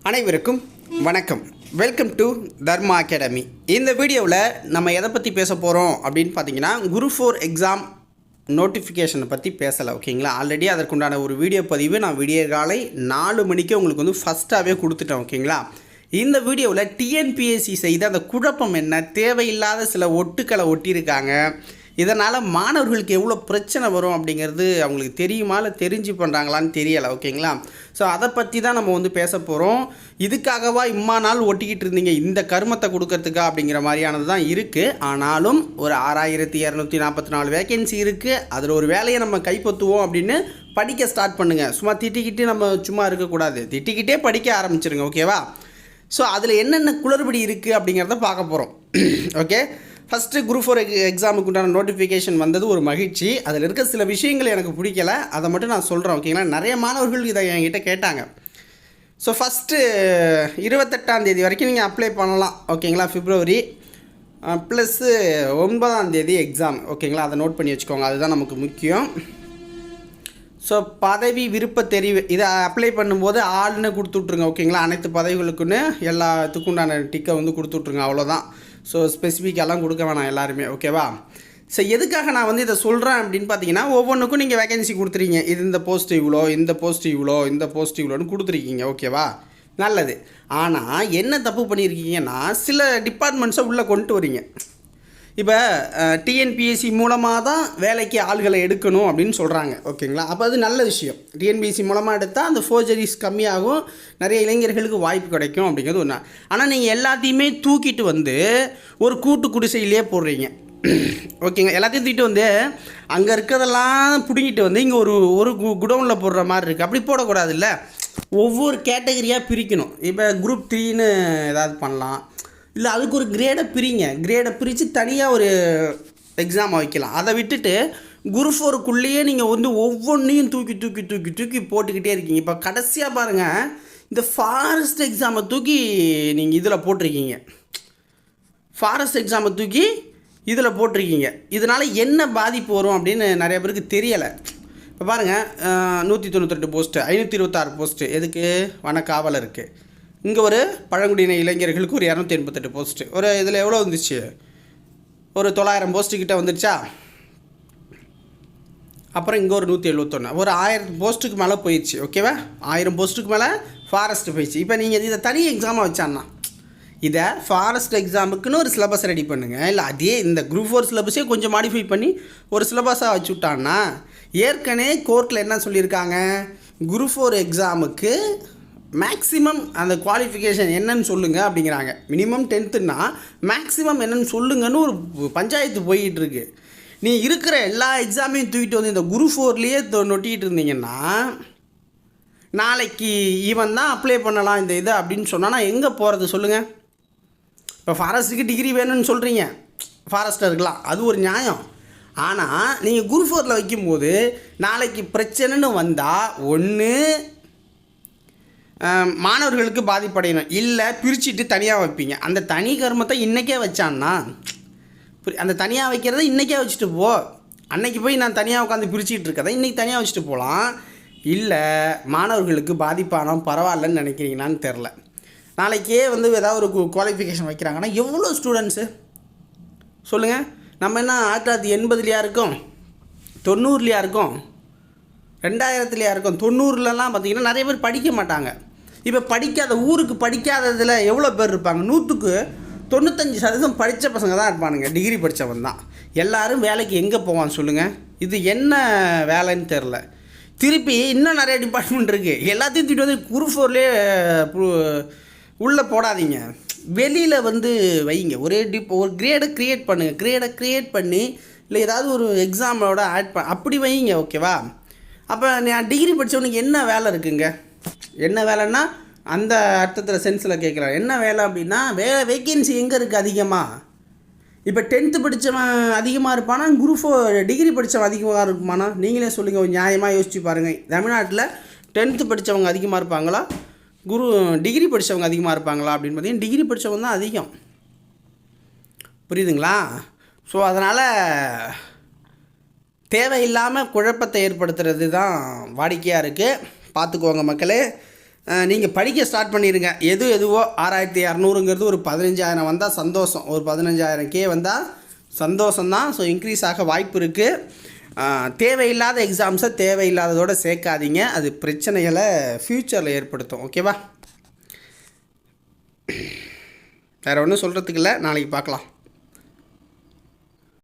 அனைவருக்கும் வணக்கம். Welcome to Dharma academy. இந்த வீடியோவில் நம்ம எதை பற்றி பேச போகிறோம் அப்படின்னு பார்த்தீங்கன்னா, குரூப் 4 எக்ஸாம் நோட்டிஃபிகேஷனை பற்றி பேசலை. ஓகேங்களா? ஆல்ரெடி அதற்குண்டான ஒரு வீடியோ பதிவு நான் காலை 4 மணிக்கு உங்களுக்கு வந்து ஃபஸ்ட்டாகவே கொடுத்துட்டேன். ஓகேங்களா? இந்த வீடியோவில் டிஎன்பிஎஸ்சி செய்த அந்த குழப்பம் என்ன, தேவையில்லாத சில ஒட்டுக்களை ஒட்டியிருக்காங்க, இதனால் மாணவர்களுக்கு எவ்வளோ பிரச்சனை வரும் அப்படிங்கிறது அவங்களுக்கு தெரியுமா இல்லை தெரிஞ்சு பண்ணுறாங்களான்னு தெரியலை. ஓகேங்களா? ஸோ அதை பற்றி தான் நம்ம வந்து பேச போகிறோம். இதுக்காகவா இம்மா நாள் ஒட்டிக்கிட்டு இருந்தீங்க, இந்த கருமத்தை கொடுக்கறதுக்கா அப்படிங்கிற மாதிரியானது தான் இருக்குது. ஆனாலும் ஒரு 6244 வேக்கன்சி இருக்குது. அதில் ஒரு வேலையை நம்ம கைப்பற்றுவோம் அப்படின்னு படிக்க ஸ்டார்ட் பண்ணுங்கள். சும்மா திட்டிக்கிட்டு நம்ம சும்மா இருக்கக்கூடாது, திட்டிக்கிட்டே படிக்க ஆரம்பிச்சிருங்க. ஓகேவா? ஸோ அதில் என்னென்ன குளறுபடி இருக்குது அப்படிங்கிறத பார்க்க போகிறோம். ஓகே, ஃபஸ்ட்டு குரூப் 4 எக்ஸாமுக்கு உண்டான நோட்டிஃபிகேஷன் வந்தது ஒரு மகிழ்ச்சி. அதில் இருக்க சில விஷயங்கள் எனக்கு பிடிக்கலை, அதை மட்டும் நான் சொல்கிறேன். ஓகேங்களா? நிறைய மாணவர்கள் இதை என்கிட்ட கேட்டாங்க. ஸோ ஃபஸ்ட்டு 28ஆம் தேதி வரைக்கும் நீங்கள் அப்ளை பண்ணலாம். ஓகேங்களா? பிப்ரவரி ப்ளஸ்ஸு 9ஆம் தேதி எக்ஸாம். ஓகேங்களா? அதை நோட் பண்ணி வச்சுக்கோங்க, அதுதான் நமக்கு முக்கியம். ஸோ பதவி விருப்ப தெரிவு இதை அப்ளை பண்ணும்போது ஆள்னு கொடுத்துட்ருங்க. ஓகேங்களா? அனைத்து பதவிகளுக்குன்னு எல்லாத்துக்கும் உண்டான டிக்கை வந்து கொடுத்துட்ருங்க, அவ்வளோதான். ஸோ ஸ்பெசிஃபிக்கெல்லாம் கொடுக்க வேணாம் எல்லாருமே. ஓகேவா? ஸோ எதுக்காக நான் வந்து இதை சொல்கிறேன் அப்படின்னு பார்த்தீங்கன்னா, ஒவ்வொன்றுக்கும் நீங்கள் வேகன்சி கொடுத்துருக்கீங்க. இது இந்த போஸ்ட் இவ்வளோ, இந்த போஸ்ட் இவ்வளோ, இந்த போஸ்ட் இவ்வளோன்னு கொடுத்துருக்கீங்க. ஓகேவா? நல்லது. ஆனால் என்ன தப்பு பண்ணியிருக்கீங்கன்னா, சில டிபார்ட்மெண்ட்ஸை உள்ளே கொண்டு வரீங்க. இப்போ டிஎன்பிஎஸ்சி மூலமாக தான் வேலைக்கு ஆள்களை எடுக்கணும் அப்படின்னு சொல்கிறாங்க. ஓகேங்களா? அப்போ அது நல்ல விஷயம். டிஎன்பிஎஸ்சி மூலமாக எடுத்தால் அந்த ஃபோர்ஜரிஸ் கம்மியாகும், நிறைய இளைஞர்களுக்கு வாய்ப்பு கிடைக்கும் அப்படிங்கிறது ஒன்று. ஆனால் நீங்கள் எல்லாத்தையுமே தூக்கிட்டு வந்து ஒரு கூட்டு குடிசையிலே போடுறீங்க. ஓகேங்க? எல்லாத்தையும் தூக்கிட்டு வந்து அங்கே இருக்கிறதெல்லாம் பிடிங்கிட்டு வந்து இங்கே ஒரு குடவுனில் போடுற மாதிரி இருக்குது. அப்படி போடக்கூடாதுல்ல. ஒவ்வொரு கேட்டகரியாக பிரிக்கணும். இப்போ குரூப் 3ன்னு ஏதாவது பண்ணலாம், இல்லை அதுக்கு ஒரு கிரேடை பிரித்து தனியாக ஒரு எக்ஸாம் வைக்கலாம். அதை விட்டுட்டு குரூப் 4க்குள்ளேயே நீங்கள் வந்து ஒவ்வொன்றையும் தூக்கி தூக்கி தூக்கி தூக்கி போட்டுக்கிட்டே இருக்கீங்க. இப்போ கடைசியாக பாருங்கள், இந்த ஃபாரஸ்ட் எக்ஸாமை தூக்கி நீங்கள் இதில் போட்டிருக்கீங்க. ஃபாரஸ்ட் எக்ஸாமை தூக்கி இதில் போட்டிருக்கீங்க. இதனால் என்ன பாதிப்பு வரும் அப்படின்னு நிறைய பேருக்கு தெரியலை. இப்போ பாருங்கள், 198 போஸ்ட்டு, 526 போஸ்ட்டு எதுக்கு? வனக்காவலருக்கு. இங்கே ஒரு பழங்குடியின இளைஞர்களுக்கு ஒரு 288 போஸ்ட்டு. ஒரு இதில் எவ்வளோ வந்துச்சு? ஒரு 900 போஸ்ட்டுக்கிட்ட வந்துடுச்சா? அப்புறம் இங்கே ஒரு 171, ஒரு 1000 போஸ்ட்டுக்கு மேலே போயிடுச்சு. ஓகேவா? 1000 போஸ்ட்டுக்கு மேலே ஃபாரஸ்ட்டு போயிடுச்சு. இப்போ நீங்கள் இதை தனி எக்ஸாமாக வச்சான்னா, இதை ஃபாரஸ்ட் எக்ஸாமுக்குன்னு ஒரு சிலபஸ் ரெடி பண்ணுங்கள். இல்லை அதே இந்த குரூப் 4 சிலபஸே கொஞ்சம் மாடிஃபை பண்ணி ஒரு சிலபஸாக வச்சு விட்டான்னா, ஏற்கனவே கோர்ட்டில் என்ன சொல்லியிருக்காங்க, குரூப் 4 எக்ஸாமுக்கு மேக்ஸிமம் அந்த குவாலிஃபிகேஷன் என்னன்னு சொல்லுங்கள் அப்படிங்கிறாங்க. மினிமம் 10ன்னா மேக்ஸிமம் என்னன்னு சொல்லுங்கன்னு ஒரு பஞ்சாயத்து போய்கிட்டுருக்கு. நீ இருக்கிற எல்லா எக்ஸாமையும் தூக்கிட்டு வந்து இந்த குரூப் 4லேயே நொட்டிகிட்டு இருந்தீங்கன்னா, நாளைக்கு இவன் தான் அப்ளை பண்ணலாம் இந்த இது அப்படின்னு சொன்னால் நான் எங்கே போகிறது சொல்லுங்கள்? இப்போ ஃபாரஸ்ட்டுக்கு டிகிரி வேணும்னு சொல்கிறீங்க, ஃபாரஸ்ட்டாக இருக்கலாம், அது ஒரு நியாயம். ஆனால் நீங்கள் குரூப் 4ல் வைக்கும்போது நாளைக்கு பிரச்சனைன்னு வந்தால் ஒன்று மாணவர்களுக்கு பாதிப்படையணும், இல்லை பிரிச்சுட்டு தனியாக வைப்பீங்க. அந்த தனி கர்மத்தை இன்றைக்கே வச்சான்னா, அந்த தனியாக வைக்கிறத இன்றைக்கே வச்சுட்டு போ. அன்றைக்கி போய் நான் தனியாக உட்காந்து பிரிச்சுட்டு இருக்கதை இன்றைக்கி தனியாக வச்சுட்டு போகலாம். இல்லை மாணவர்களுக்கு பாதிப்பானோம் பரவாயில்லன்னு நினைக்கிறீங்களான்னு தெரில. நாளைக்கே வந்து ஏதாவது ஒரு குவாலிஃபிகேஷன் வைக்கிறாங்கன்னா எவ்வளோ ஸ்டூடெண்ட்ஸு சொல்லுங்கள்? நம்ம என்ன 1980லையா இருக்கோம், 90லையா இருக்கோம், 2000லையா இருக்கும்? 90லலாம் பார்த்திங்கன்னா நிறைய பேர் படிக்க மாட்டாங்க. இப்போ படிக்காத ஊருக்கு படிக்காததில் எவ்வளோ பேர் இருப்பாங்க? 100க்கு 95% படித்த பசங்க தான் இருப்பானுங்க, டிகிரி படித்தவன் தான். எல்லோரும் வேலைக்கு எங்கே போவான்னு சொல்லுங்கள்? இது என்ன வேலைன்னு தெரில. திருப்பி இன்னும் நிறைய டிபார்ட்மெண்ட் இருக்குது, எல்லாத்தையும் தூக்கிட்டு வந்து குரூப் 4லேயே உள்ளே போடாதீங்க, வெளியில் வந்து வைங்க. ஒரு கிரேடை க்ரியேட் பண்ணுங்கள், கிரியேட் பண்ணி இல்லை ஏதாவது ஒரு எக்ஸாமோட ஆட் அப்படி வைங்க. ஓகேவா? அப்போ நான் டிகிரி படித்தவனுக்கு என்ன வேலை இருக்குங்க? என்ன வேலைன்னா அந்த அர்த்தத்தில் சென்ஸில் கேட்குறேன். என்ன வேலை அப்படின்னா, வேக்கன்சி எங்கே இருக்குது அதிகமாக? இப்போ 10th படித்தவன் அதிகமாக இருப்பானா, குரூப் 4 டிகிரி படித்தவன் அதிகமாக இருக்குமானா? நீங்களே சொல்லுங்கள், நியாயமாக யோசிச்சு பாருங்கள். தமிழ்நாட்டில் 10th படித்தவங்க அதிகமாக இருப்பாங்களா, டிகிரி படித்தவங்க அதிகமாக இருப்பாங்களா அப்படின்னு பார்த்தீங்கன்னா டிகிரி படித்தவங்க தான் அதிகம். புரியுதுங்களா? ஸோ அதனால் தேவையில்லாமல் குழப்பத்தை ஏற்படுத்துறது தான் வாடிக்கையாக இருக்குது. பார்த்துக்கோங்க மக்களே. நீங்கள் படிக்க ஸ்டார்ட் பண்ணிடுங்க. எதுவோ 6200ங்கிறது ஒரு 15000 வந்தால் சந்தோஷம். ஒரு 15000K வந்தால் சந்தோஷம்தான். ஸோ இன்க்ரீஸ் ஆக வாய்ப்பு இருக்குது. தேவையில்லாத எக்ஸாம்ஸை தேவையில்லாததோடு சேர்க்காதீங்க. அது பிரச்சனைகளை ஃப்யூச்சரில் ஏற்படுத்தும். ஓகேவா? வேறு ஒன்றும் சொல்கிறதுக்கு இல்லை. நாளைக்கு பார்க்கலாம்.